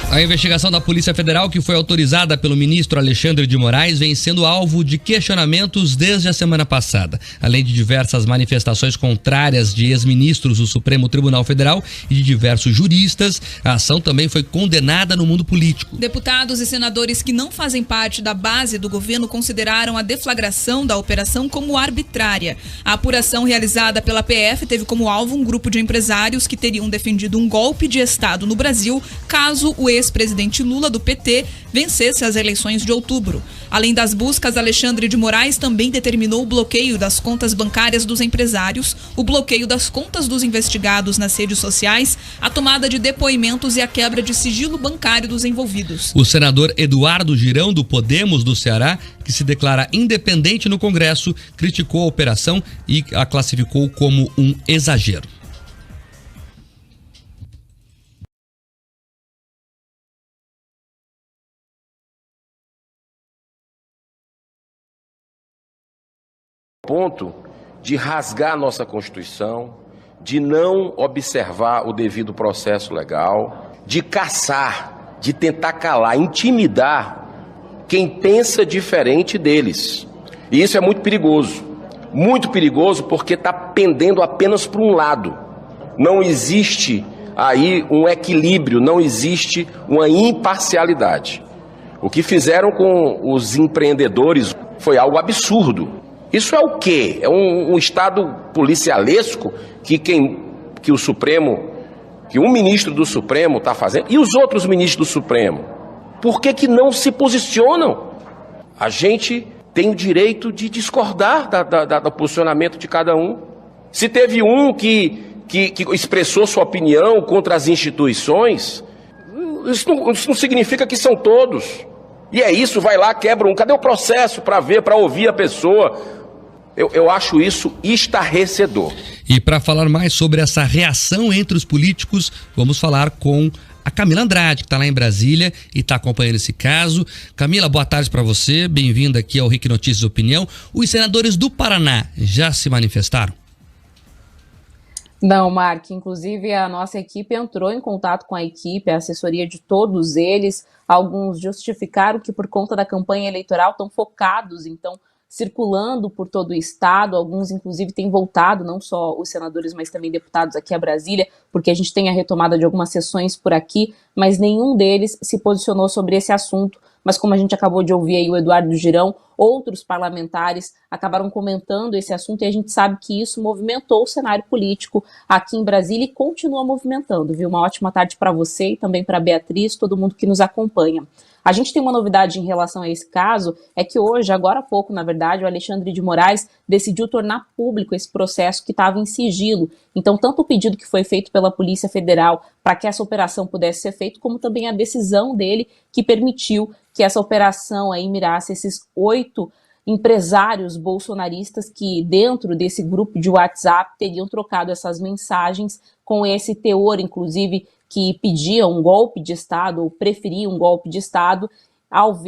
A investigação da Polícia Federal, que foi autorizada pelo ministro Alexandre de Moraes, vem sendo alvo de questionamentos desde a semana passada. Além de diversas manifestações contrárias de ex-ministros do Supremo Tribunal Federal e de diversos juristas, a ação também foi condenada no mundo político. Deputados e senadores que não fazem parte da base do governo consideraram a deflagração da operação como arbitrária. A apuração realizada pela PF teve como alvo um grupo de empresários que teriam defendido um golpe de Estado no Brasil caso o ex-presidente Lula, do PT, vencesse as eleições de outubro. Além das buscas, Alexandre de Moraes também determinou o bloqueio das contas bancárias dos empresários, o bloqueio das contas dos investigados nas redes sociais, a tomada de depoimentos e a quebra de sigilo bancário dos envolvidos. O senador Eduardo Girão, do Podemos do Ceará, que se declara independente no Congresso, criticou a operação e a classificou como um exagero. Ponto de rasgar a nossa Constituição, de não observar o devido processo legal, de caçar, de tentar calar, intimidar quem pensa diferente deles. E isso é muito perigoso porque está pendendo apenas para um lado. Não existe aí um equilíbrio, não existe uma imparcialidade. O que fizeram com os empreendedores foi algo absurdo. Isso é o quê? É um Estado policialesco que o Supremo, que um ministro do Supremo está fazendo, e os outros ministros do Supremo? Por que não se posicionam? A gente tem o direito de discordar do posicionamento de cada um. Se teve um que expressou sua opinião contra as instituições, isso não significa que são todos. E é isso, vai lá, quebra um. Cadê o processo para ver, para ouvir a pessoa? Eu acho isso estarrecedor. E para falar mais sobre essa reação entre os políticos, vamos falar com a Camila Andrade, que está lá em Brasília e está acompanhando esse caso. Camila, boa tarde para você, bem-vinda aqui ao RIC Notícias Opinião. Os senadores do Paraná já se manifestaram? Não, Mark, inclusive a nossa equipe entrou em contato com a equipe, a assessoria de todos eles. Alguns justificaram que por conta da campanha eleitoral estão focados, então, circulando por todo o estado. Alguns inclusive têm voltado, não só os senadores, mas também deputados aqui a Brasília, porque a gente tem a retomada de algumas sessões por aqui, mas nenhum deles se posicionou sobre esse assunto. Mas como a gente acabou de ouvir aí o Eduardo Girão, outros parlamentares acabaram comentando esse assunto e a gente sabe que isso movimentou o cenário político aqui em Brasília e continua movimentando, viu? Uma ótima tarde para você e também para a Beatriz, todo mundo que nos acompanha. A gente tem uma novidade em relação a esse caso, é que hoje, agora há pouco, na verdade, o Alexandre de Moraes decidiu tornar público esse processo que estava em sigilo. Então, tanto o pedido que foi feito pela Polícia Federal para que essa operação pudesse ser feita, como também a decisão dele que permitiu que essa operação aí mirasse esses 8 empresários bolsonaristas que, dentro desse grupo de WhatsApp, teriam trocado essas mensagens com esse teor, inclusive, que pedia um golpe de Estado ou preferia um golpe de Estado, ao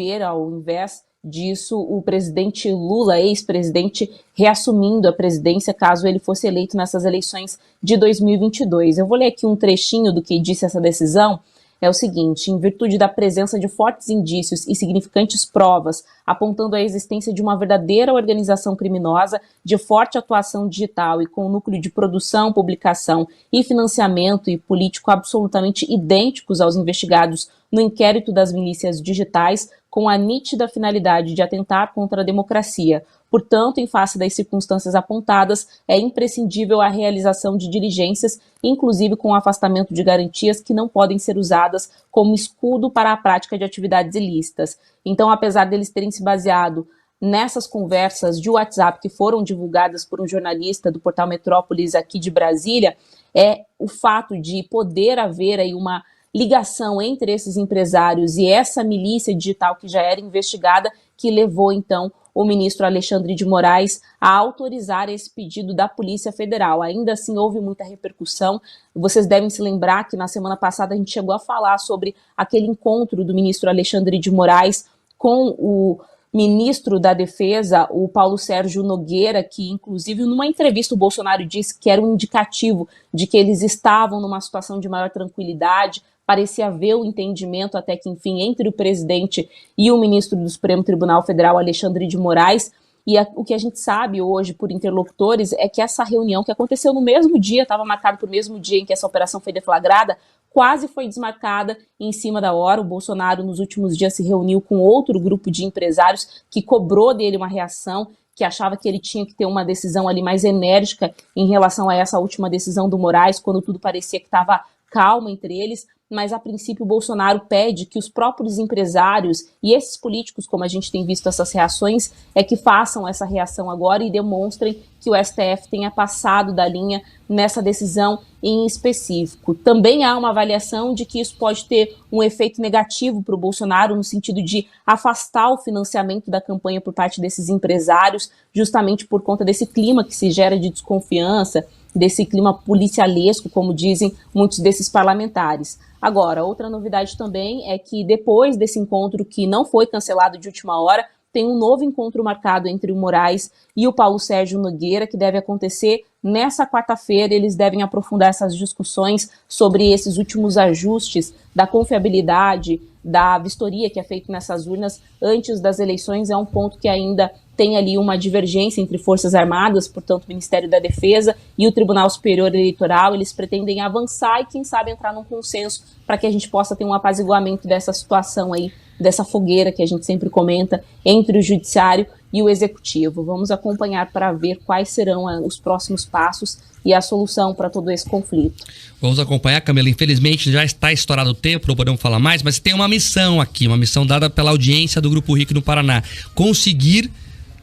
invés disso, o presidente Lula, ex-presidente, reassumindo a presidência caso ele fosse eleito nessas eleições de 2022. Eu vou ler aqui um trechinho do que disse essa decisão. É o seguinte: em virtude da presença de fortes indícios e significantes provas apontando a existência de uma verdadeira organização criminosa de forte atuação digital e com núcleo de produção, publicação e financiamento e político absolutamente idênticos aos investigados no inquérito das milícias digitais, com a nítida finalidade de atentar contra a democracia. Portanto, em face das circunstâncias apontadas, é imprescindível a realização de diligências, inclusive com o afastamento de garantias que não podem ser usadas como escudo para a prática de atividades ilícitas. Então, apesar deles terem se baseado nessas conversas de WhatsApp que foram divulgadas por um jornalista do portal Metrópolis aqui de Brasília, é o fato de poder haver aí uma ligação entre esses empresários e essa milícia digital que já era investigada, que levou então o ministro Alexandre de Moraes a autorizar esse pedido da Polícia Federal. Ainda assim, houve muita repercussão. Vocês devem se lembrar que na semana passada a gente chegou a falar sobre aquele encontro do ministro Alexandre de Moraes com o ministro da Defesa, o Paulo Sérgio Nogueira, que inclusive numa entrevista o Bolsonaro disse que era um indicativo de que eles estavam numa situação de maior tranquilidade parecia haver o entendimento até que, enfim, entre o presidente e o ministro do Supremo Tribunal Federal, Alexandre de Moraes. E o que a gente sabe hoje por interlocutores é que essa reunião, que aconteceu no mesmo dia, estava marcado para o mesmo dia em que essa operação foi deflagrada, quase foi desmarcada em cima da hora. O Bolsonaro, nos últimos dias, se reuniu com outro grupo de empresários que cobrou dele uma reação, que achava que ele tinha que ter uma decisão ali mais enérgica em relação a essa última decisão do Moraes, quando tudo parecia que estava calmo entre eles. Mas, a princípio, o Bolsonaro pede que os próprios empresários e esses políticos, como a gente tem visto essas reações, que façam essa reação agora e demonstrem que o STF tenha passado da linha nessa decisão em específico. Também há uma avaliação de que isso pode ter um efeito negativo para o Bolsonaro, no sentido de afastar o financiamento da campanha por parte desses empresários, justamente por conta desse clima que se gera de desconfiança, desse clima policialesco, como dizem muitos desses parlamentares. Agora, outra novidade também é que depois desse encontro, que não foi cancelado de última hora, tem um novo encontro marcado entre o Moraes e o Paulo Sérgio Nogueira, que deve acontecer nessa quarta-feira. Eles devem aprofundar essas discussões sobre esses últimos ajustes da confiabilidade da vistoria que é feita nessas urnas antes das eleições. É um ponto que ainda tem ali uma divergência entre Forças Armadas, portanto, o Ministério da Defesa e o Tribunal Superior Eleitoral. Eles pretendem avançar e, quem sabe, entrar num consenso para que a gente possa ter um apaziguamento dessa situação aí, dessa fogueira que a gente sempre comenta entre o Judiciário e o Executivo. Vamos acompanhar para ver quais serão os próximos passos e a solução para todo esse conflito. Vamos acompanhar, Camila. Infelizmente já está estourado o tempo, não podemos falar mais, mas tem uma missão aqui, uma missão dada pela audiência do Grupo RIC no Paraná. Conseguir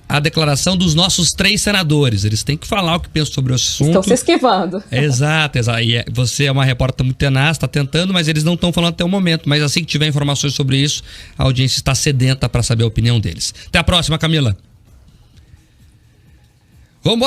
a declaração dos nossos 3 senadores. Eles têm que falar o que pensam sobre o assunto. Estão se esquivando. Exato. E você é uma repórter muito tenaz, está tentando, mas eles não estão falando até o momento. Mas assim que tiver informações sobre isso, a audiência está sedenta para saber a opinião deles. Até a próxima, Camila. Vamos embora.